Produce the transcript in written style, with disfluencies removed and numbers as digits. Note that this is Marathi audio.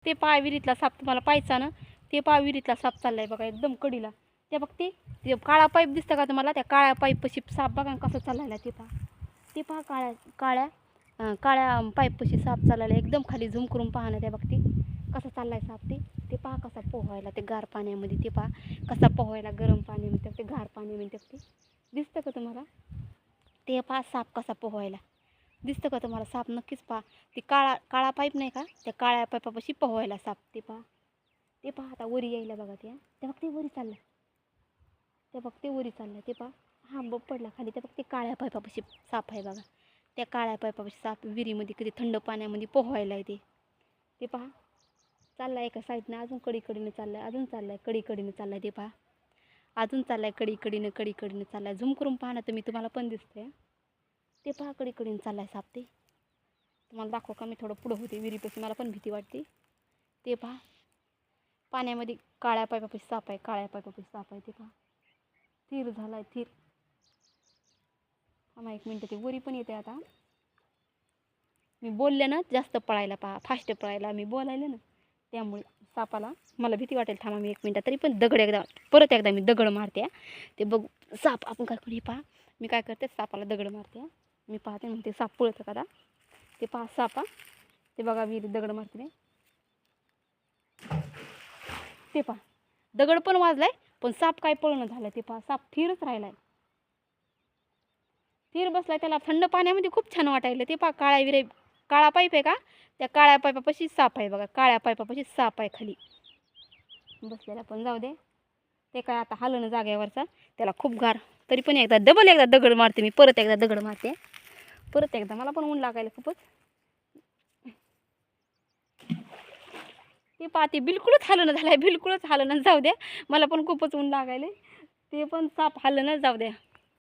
ते पहा विहिरीतला साप तुम्हाला पाहायचा ना, ते पहा विहिरीतला साप चाललाय बघा एकदम कडीला. ते बघ ते काळा पाईप दिसतं का तुम्हाला, त्या काळ्या पाईपपाशी साप बघा कसं चाललाय ते पहा. ते पहा काळ्या पाईपपाशी साप चाललाय एकदम खाली झूम करून पहा ना. त्या बघ ते कसा चाललाय साप. ते पहा कसा पोहायला ते गार पाण्यामध्ये. ते पहा कसा पोहायला गरम पाण्यामध्ये, ते गार पाण्यामध्ये. ते दिसतं का तुम्हाला? ते पहा साप कसा पोहायला दिसतं का तुम्हाला? साप नक्कीच पहा. ते काळा पाईप नाही का, त्या काळ्या पाईपापाशी पोहायला साप. ते पहा आता वरी यायला बघा. ते बघ ते वरी चाललंय. ते बघ ते वरी चाललंय. ते पहा हा पडला खाली. ते बघ ते काळ्या पाईपापाशी साप आहे बघा. त्या काळ्या पाईपापाशी साप विहिरीमध्ये कधी थंड पाण्यामध्ये पोहायला येते. ते पहा चाललाय एका साईडनं, अजून कडीकडीनं चाललाय, अजून चाललाय कडीकडीनं चाललाय. ते पहा अजून चाललाय कडीकडीनं चाललाय. झूम करून पहा ना तुम्ही, तुम्हाला पण दिसतंय. ते पहा कडीकडीनं चाललाय साप. ते तुम्हाला दाखव का? मी थोडं पुढं होते विहिरीपाशी, मला पण भीती वाटते. ते पहा पाण्यामध्ये काळ्या पाईपापाशी साप आहे, काळ्या पाईपापाशी साप आहे. ते पहा थीर झालाय थीर. थांबा एक मिनटं, ते वरी पण येते आता. मी बोलले ना जास्त पळायला, पहा फास्ट पळायला मी बोलायले ना, त्यामुळे सापाला मला भीती वाटेल. थांबा मी एक मिनटं, तरी पण परत एकदा मी दगड मारते. ते बघ साप आपण काय करू, पहा मी काय करते, सापाला दगड मारते. मी पाहते म्हणते साप पळतं का. ते पहा सापा, ते बघा विहिरीत दगड मारते. ते पहा दगड पण वाजलाय, पण साप काय पळणं झालं. ते पहा साप थीरच राहिलाय, थीर बसलाय. त्याला थंड पाण्यामध्ये खूप छान वाटायला. ते पहा काळा पाईप आहे का, त्या काळ्या पाईपापाशी साप आहे बघा. काळ्या पाईपापाशी साप आहे खाली बसलेला. पण जाऊ दे, ते काय आता हालणं जाग्यावरचा, त्याला खूप गार. तरी पण एकदा दगड मारते मी, परत एकदा दगड मारते. परत एकदा मला पण ऊन लागायला खूपच. ते पहा ते बिलकुलच हालणं झालंय, बिलकुलच हालणं. जाऊ द्या, मला पण खूपच ऊन लागायले. ते पण साप हालणं, जाऊ द्या.